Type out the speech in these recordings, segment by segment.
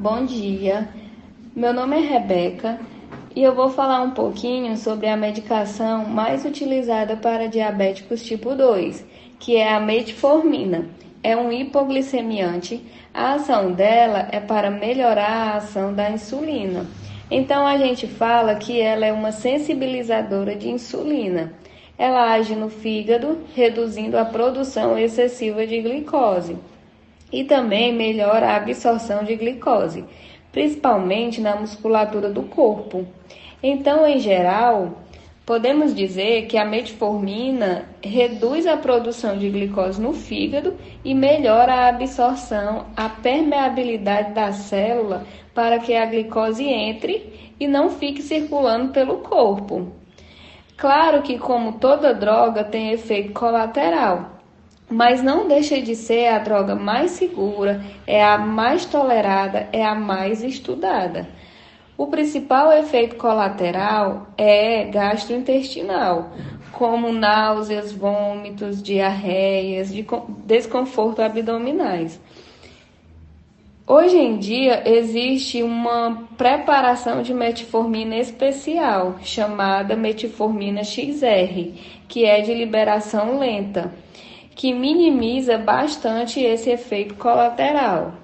Bom dia, meu nome é Rebeca e eu vou falar um pouquinho sobre a medicação mais utilizada para diabéticos tipo 2, que é a metformina. É um hipoglicemiante, a ação dela é para melhorar a ação da insulina. Então a gente fala que ela é uma sensibilizadora de insulina. Ela age no fígado, reduzindo a produção excessiva de glicose. E também melhora a absorção de glicose, principalmente na musculatura do corpo. Então, em geral, podemos dizer que a metformina reduz a produção de glicose no fígado e melhora a absorção, a permeabilidade da célula para que a glicose entre e não fique circulando pelo corpo. Claro que, como toda droga, tem efeito colateral, mas não deixa de ser a droga mais segura, é a mais tolerada, é a mais estudada. O principal efeito colateral é gastrointestinal, como náuseas, vômitos, diarreias, desconforto abdominais. Hoje em dia existe uma preparação de metformina especial, chamada metformina XR, que é de liberação lenta, que minimiza bastante esse efeito colateral.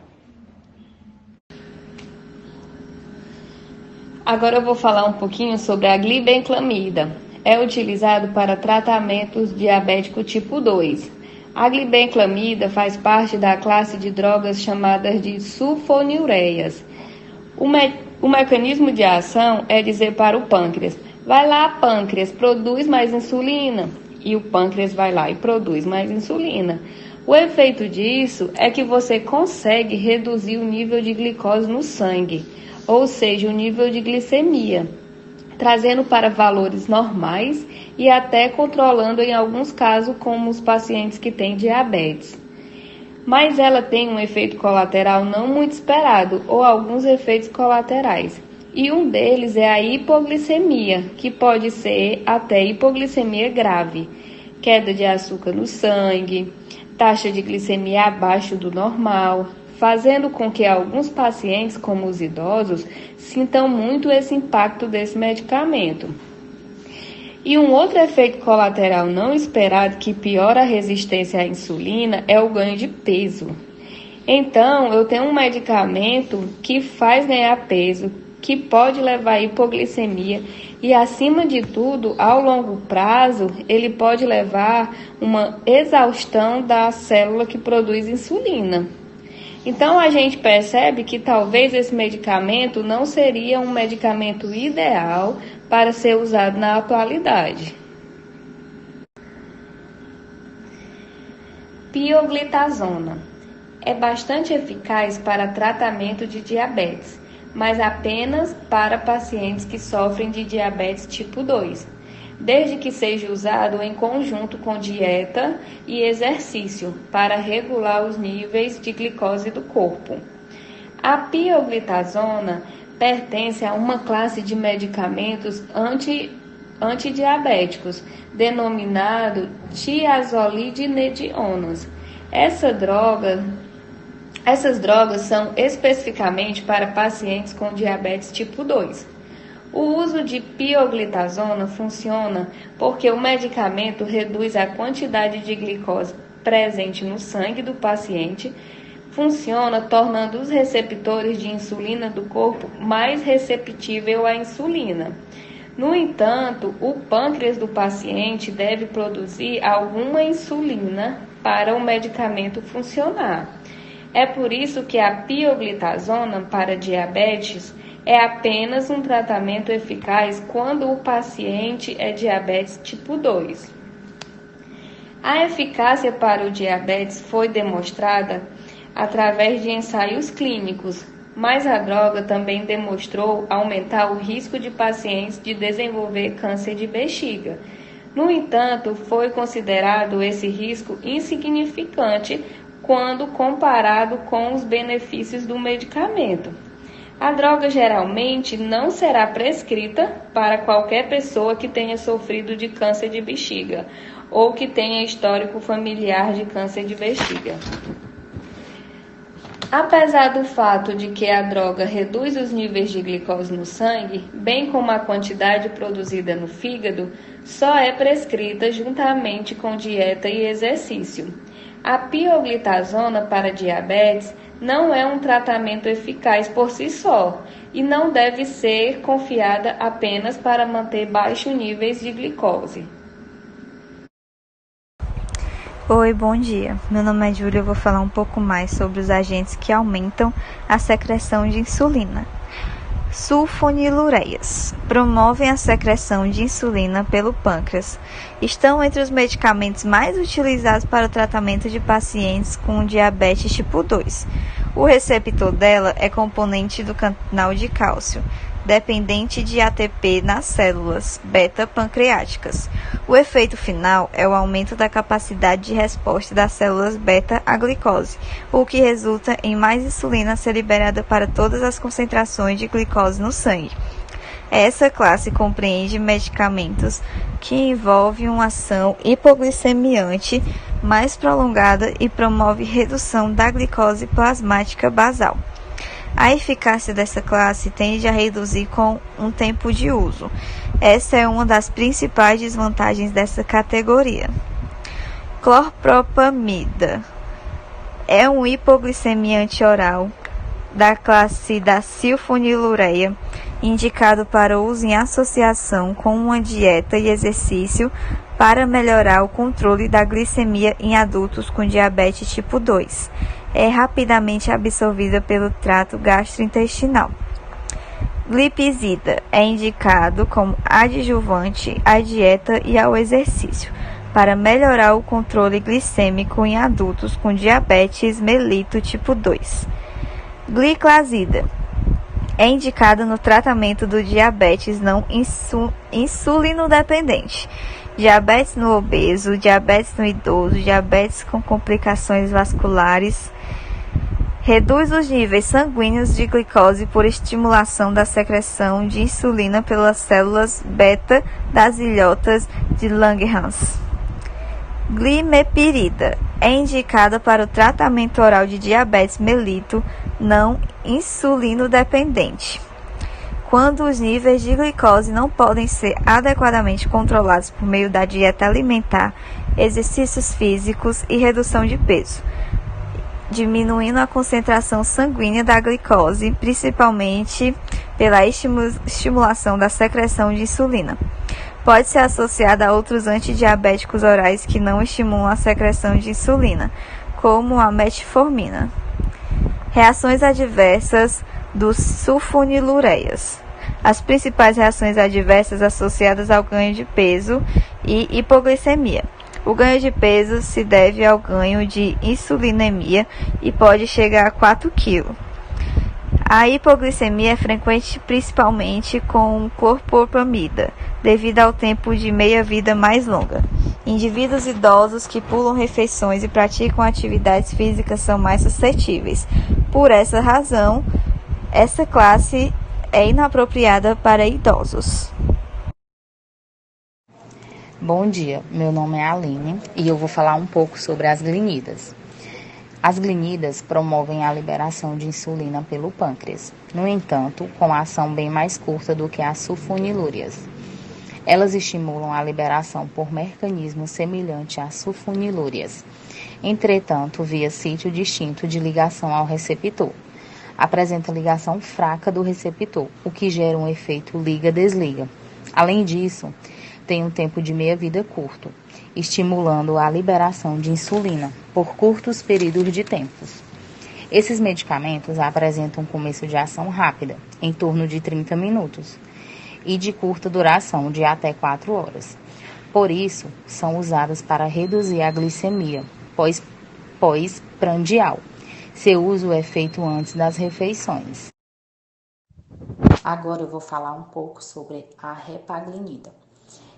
Agora eu vou falar um pouquinho sobre a glibenclamida. É utilizado para tratamentos diabético tipo 2. A glibenclamida faz parte da classe de drogas chamadas de sulfonilureias. O mecanismo de ação é dizer para o pâncreas: vai lá, pâncreas, produz mais insulina. E o pâncreas vai lá e produz mais insulina. O efeito disso é que você consegue reduzir o nível de glicose no sangue, ou seja, o nível de glicemia, trazendo para valores normais e até controlando em alguns casos, como os pacientes que têm diabetes. Mas ela tem um efeito colateral não muito esperado, ou alguns efeitos colaterais. E um deles é a hipoglicemia, que pode ser até hipoglicemia grave, queda de açúcar no sangue, taxa de glicemia abaixo do normal, fazendo com que alguns pacientes, como os idosos, sintam muito esse impacto desse medicamento. E um outro efeito colateral não esperado que piora a resistência à insulina é o ganho de peso. Então, eu tenho um medicamento que faz ganhar peso, que pode levar à hipoglicemia e, acima de tudo, ao longo prazo, ele pode levar uma exaustão da célula que produz insulina. Então, a gente percebe que talvez esse medicamento não seria um medicamento ideal para ser usado na atualidade. Pioglitazona é bastante eficaz para tratamento de diabetes, mas apenas para pacientes que sofrem de diabetes tipo 2, desde que seja usado em conjunto com dieta e exercício para regular os níveis de glicose do corpo. A pioglitazona pertence a uma classe de medicamentos antidiabéticos, denominado tiazolidinedionas. Essas drogas são especificamente para pacientes com diabetes tipo 2. O uso de pioglitazona funciona porque o medicamento reduz a quantidade de glicose presente no sangue do paciente, funciona tornando os receptores de insulina do corpo mais receptível à insulina. No entanto, o pâncreas do paciente deve produzir alguma insulina para o medicamento funcionar. É por isso que a pioglitazona para diabetes é apenas um tratamento eficaz quando o paciente é diabetes tipo 2. A eficácia para o diabetes foi demonstrada através de ensaios clínicos, mas a droga também demonstrou aumentar o risco de pacientes de desenvolver câncer de bexiga. No entanto, foi considerado esse risco insignificante quando comparado com os benefícios do medicamento. A droga geralmente não será prescrita para qualquer pessoa que tenha sofrido de câncer de bexiga ou que tenha histórico familiar de câncer de bexiga. Apesar do fato de que a droga reduz os níveis de glicose no sangue, bem como a quantidade produzida no fígado, só é prescrita juntamente com dieta e exercício. A pioglitazona para diabetes não é um tratamento eficaz por si só e não deve ser confiada apenas para manter baixos níveis de glicose. Oi, bom dia. Meu nome é Júlia e eu vou falar um pouco mais sobre os agentes que aumentam a secreção de insulina. Sulfonilureias promovem a secreção de insulina pelo pâncreas. Estão entre os medicamentos mais utilizados para o tratamento de pacientes com diabetes tipo 2. O receptor dela é componente do canal de cálcio, dependente de ATP nas células beta-pancreáticas. O efeito final é o aumento da capacidade de resposta das células beta à glicose, o que resulta em mais insulina a ser liberada para todas as concentrações de glicose no sangue. Essa classe compreende medicamentos que envolvem uma ação hipoglicemiante mais prolongada e promove redução da glicose plasmática basal. A eficácia dessa classe tende a reduzir com um tempo de uso. Essa é uma das principais desvantagens dessa categoria. Clorpropamida é um hipoglicemiante oral da classe da sulfonilureia, indicado para uso em associação com uma dieta e exercício para melhorar o controle da glicemia em adultos com diabetes tipo 2. É rapidamente absorvida pelo trato gastrointestinal. Glipizida é indicado como adjuvante à dieta e ao exercício, para melhorar o controle glicêmico em adultos com diabetes mellitus tipo 2. Gliclazida é indicada no tratamento do diabetes não insulino-dependente, diabetes no obeso, diabetes no idoso, diabetes com complicações vasculares. Reduz os níveis sanguíneos de glicose por estimulação da secreção de insulina pelas células beta das ilhotas de Langerhans. Glimepirida é indicada para o tratamento oral de diabetes mellitus não insulino-dependente, quando os níveis de glicose não podem ser adequadamente controlados por meio da dieta alimentar, exercícios físicos e redução de peso, diminuindo a concentração sanguínea da glicose, principalmente pela estimulação da secreção de insulina. Pode ser associada a outros antidiabéticos orais que não estimulam a secreção de insulina, como a metformina. Reações adversas dos sulfonilureias. As principais reações adversas associadas ao ganho de peso e hipoglicemia. O ganho de peso se deve ao ganho de insulinemia e pode chegar a 4 kg. A hipoglicemia é frequente principalmente com clorpropamida, devido ao tempo de meia-vida mais longa. Indivíduos idosos que pulam refeições e praticam atividades físicas são mais suscetíveis. Por essa razão, essa classe é inapropriada para idosos. Bom dia, meu nome é Aline e eu vou falar um pouco sobre as glinidas. As glinidas promovem a liberação de insulina pelo pâncreas, no entanto, com ação bem mais curta do que as sulfonilúreas. Elas estimulam a liberação por mecanismo semelhante às sulfonilúreas, entretanto, via sítio distinto de ligação ao receptor. Apresenta ligação fraca do receptor, o que gera um efeito liga-desliga. Além disso, tem um tempo de meia-vida curto, estimulando a liberação de insulina por curtos períodos de tempo. Esses medicamentos apresentam um começo de ação rápida, em torno de 30 minutos, e de curta duração, de até 4 horas. Por isso, são usadas para reduzir a glicemia pós-prandial. Seu uso é feito antes das refeições. Agora eu vou falar um pouco sobre a repaglinida.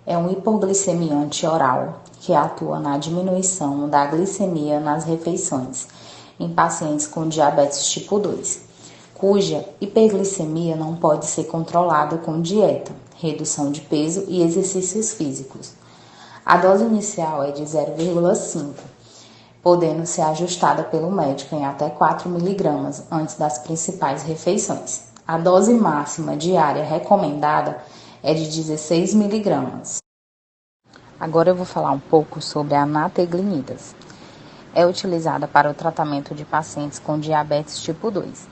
É um hipoglicemiante oral que atua na diminuição da glicemia nas refeições em pacientes com diabetes tipo 2, cuja hiperglicemia não pode ser controlada com dieta, redução de peso e exercícios físicos. A dose inicial é de 0,5 podendo ser ajustada pelo médico em até 4 mg antes das principais refeições. A dose máxima diária recomendada é de 16 mg. Agora eu vou falar um pouco sobre a nateglinidas. É utilizada para o tratamento de pacientes com diabetes tipo 2,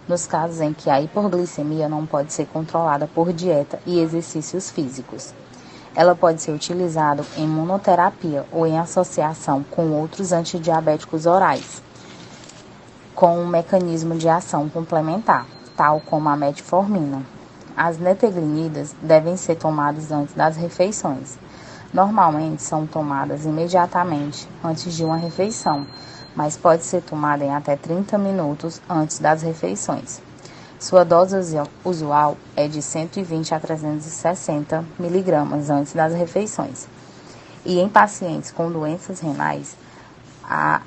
nos casos em que a hipoglicemia não pode ser controlada por dieta e exercícios físicos. Ela pode ser utilizada em monoterapia ou em associação com outros antidiabéticos orais, com um mecanismo de ação complementar, tal como a metformina. As nateglinidas devem ser tomadas antes das refeições. Normalmente são tomadas imediatamente antes de uma refeição, mas pode ser tomada em até 30 minutos antes das refeições. Sua dose usual é de 120 a 360 mg antes das refeições. E em pacientes com doenças renais, a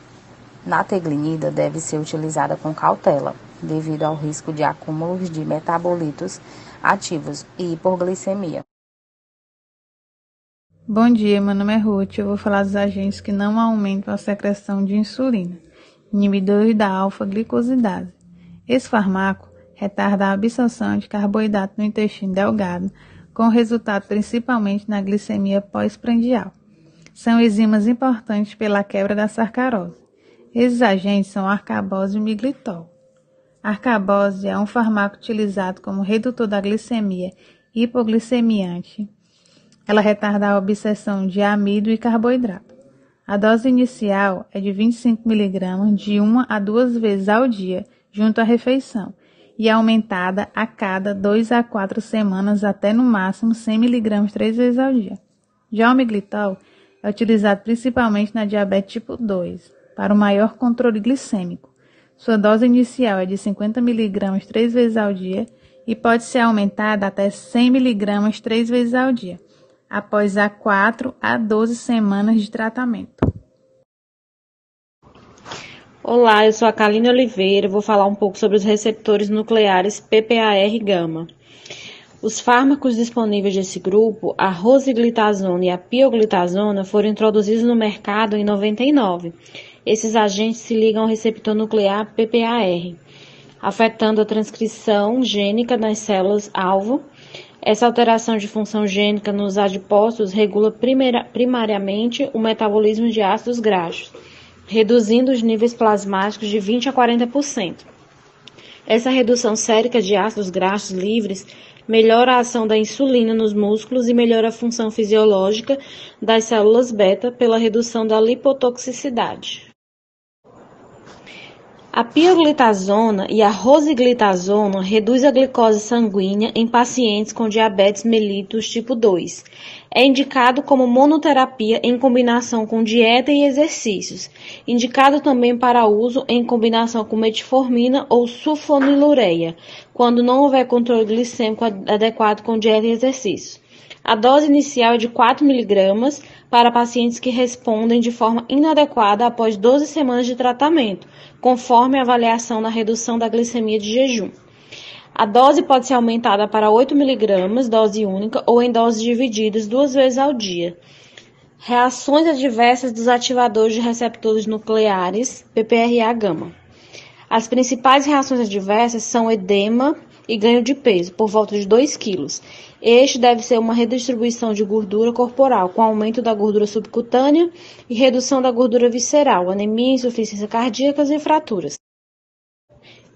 nateglinida deve ser utilizada com cautela, devido ao risco de acúmulos de metabolitos ativos e hipoglicemia. Bom dia, meu nome é Ruth. Eu vou falar dos agentes que não aumentam a secreção de insulina, inibidores da alfa-glicosidase. Esse fármaco retarda a absorção de carboidrato no intestino delgado, com resultado principalmente na glicemia pós-prandial. São enzimas importantes pela quebra da sacarose. Esses agentes são arcabose e miglitol. A arcabose é um fármaco utilizado como redutor da glicemia e hipoglicemiante. Ela retarda a absorção de amido e carboidrato. A dose inicial é de 25 mg de 1 a 2 vezes ao dia, junto à refeição, e é aumentada a cada 2 a 4 semanas até no máximo 100 mg 3 vezes ao dia. Já o miglitol é utilizado principalmente na diabetes tipo 2, para o maior controle glicêmico. Sua dose inicial é de 50 mg 3 vezes ao dia e pode ser aumentada até 100 mg 3 vezes ao dia, após a 4 a 12 semanas de tratamento. Olá, eu sou a Kaline Oliveira e vou falar um pouco sobre os receptores nucleares PPAR-gama. Os fármacos disponíveis desse grupo, a rosiglitazona e a pioglitazona, foram introduzidos no mercado em 99. Esses agentes se ligam ao receptor nuclear PPAR, afetando a transcrição gênica nas células-alvo. Essa alteração de função gênica nos adipócitos regula primariamente o metabolismo de ácidos graxos, reduzindo os níveis plasmáticos de 20 a 40%. Essa redução sérica de ácidos graxos livres melhora a ação da insulina nos músculos e melhora a função fisiológica das células beta pela redução da lipotoxicidade. A pioglitazona e a rosiglitazona reduzem a glicose sanguínea em pacientes com diabetes mellitus tipo 2. É indicado como monoterapia em combinação com dieta e exercícios. Indicado também para uso em combinação com metformina ou sulfonilureia, quando não houver controle glicêmico adequado com dieta e exercícios. A dose inicial é de 4 mg para pacientes que respondem de forma inadequada após 12 semanas de tratamento, conforme a avaliação na redução da glicemia de jejum. A dose pode ser aumentada para 8 mg, dose única, ou em doses divididas 2 vezes ao dia. Reações adversas dos ativadores de receptores nucleares, PPAR-gama. As principais reações adversas são edema e ganho de peso, por volta de 2 kg. Este deve ser uma redistribuição de gordura corporal, com aumento da gordura subcutânea e redução da gordura visceral, anemia, insuficiência cardíaca e fraturas.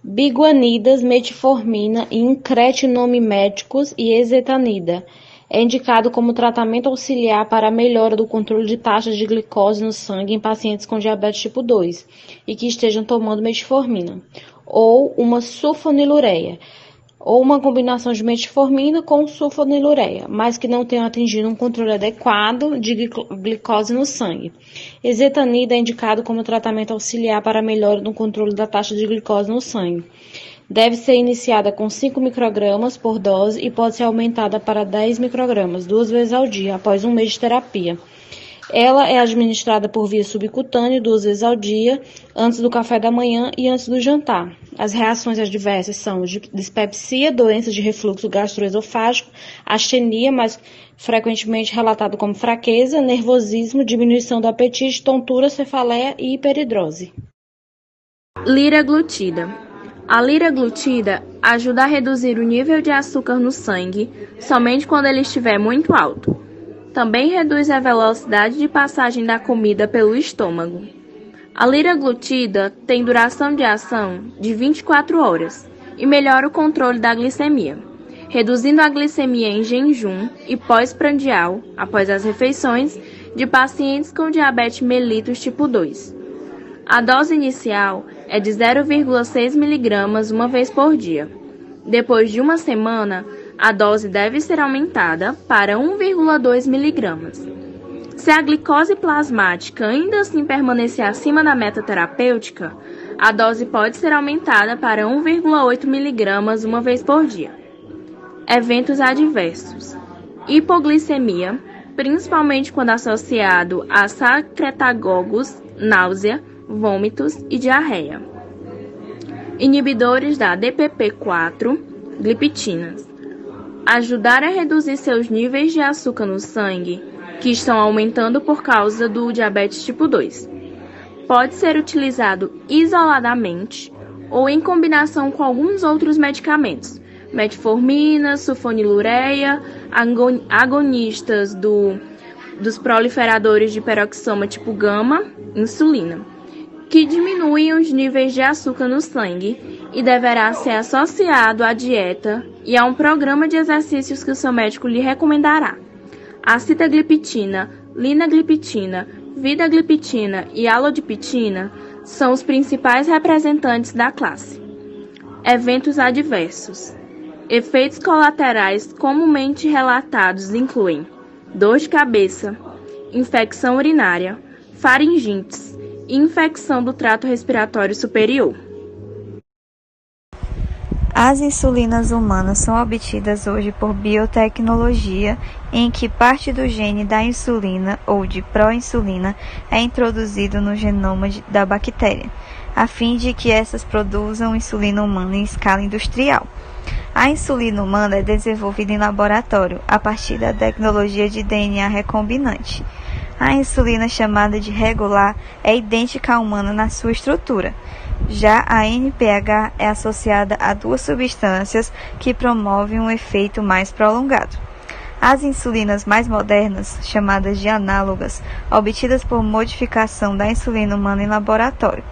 Biguanidas, metformina, incretinomiméticos e ezetimibe. É indicado como tratamento auxiliar para a melhora do controle de taxas de glicose no sangue em pacientes com diabetes tipo 2 e que estejam tomando metformina, ou uma sulfonilureia, ou uma combinação de metformina com sulfonilureia, mas que não tenham atingido um controle adequado de glicose no sangue. Ezetimibe é indicado como tratamento auxiliar para a melhora do controle da taxa de glicose no sangue. Deve ser iniciada com 5 microgramas por dose e pode ser aumentada para 10 microgramas 2 vezes ao dia, após um mês de terapia. Ela é administrada por via subcutânea 2 vezes ao dia, antes do café da manhã e antes do jantar. As reações adversas são dispepsia, doença de refluxo gastroesofágico, astenia, mais frequentemente relatado como fraqueza, nervosismo, diminuição do apetite, tontura, cefaleia e hiperidrose. Liraglutida. A liraglutida ajuda a reduzir o nível de açúcar no sangue somente quando ele estiver muito alto. Também reduz a velocidade de passagem da comida pelo estômago. A liraglutida tem duração de ação de 24 horas e melhora o controle da glicemia, reduzindo a glicemia em jejum e pós-prandial, após as refeições, de pacientes com diabetes mellitus tipo 2. A dose inicial é de 0,6 mg uma vez por dia. Depois de uma semana, a dose deve ser aumentada para 1,2 mg. Se a glicose plasmática ainda assim permanecer acima da meta terapêutica, a dose pode ser aumentada para 1,8 mg uma vez por dia. Eventos adversos: hipoglicemia, principalmente quando associado a secretagogos, náusea, vômitos e diarreia. Inibidores da DPP-4, gliptinas. Ajudar a reduzir seus níveis de açúcar no sangue, que estão aumentando por causa do diabetes tipo 2. Pode ser utilizado isoladamente ou em combinação com alguns outros medicamentos, metformina, sulfonilureia, agonistas dos proliferadores de peroxisoma tipo gama, insulina, que diminuem os níveis de açúcar no sangue e deverá ser associado à dieta e a um programa de exercícios que o seu médico lhe recomendará. A sitagliptina, linagliptina, vidagliptina e alodiptina são os principais representantes da classe. Eventos adversos. Efeitos colaterais comumente relatados incluem dor de cabeça, infecção urinária, faringites e infecção do trato respiratório superior. As insulinas humanas são obtidas hoje por biotecnologia, em que parte do gene da insulina ou de proinsulina é introduzido no genoma da bactéria, a fim de que essas produzam insulina humana em escala industrial. A insulina humana é desenvolvida em laboratório a partir da tecnologia de DNA recombinante. A insulina, chamada de regular, é idêntica à humana na sua estrutura. Já a NPH é associada a duas substâncias que promovem um efeito mais prolongado. As insulinas mais modernas, chamadas de análogas, obtidas por modificação da insulina humana em laboratório.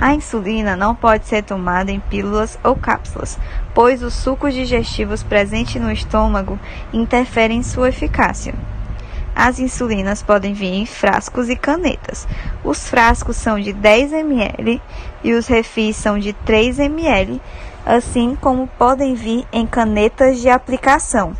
A insulina não pode ser tomada em pílulas ou cápsulas, pois os sucos digestivos presentes no estômago interferem em sua eficácia. As insulinas podem vir em frascos e canetas. Os frascos são de 10 ml e os refis são de 3 ml, assim como podem vir em canetas de aplicação.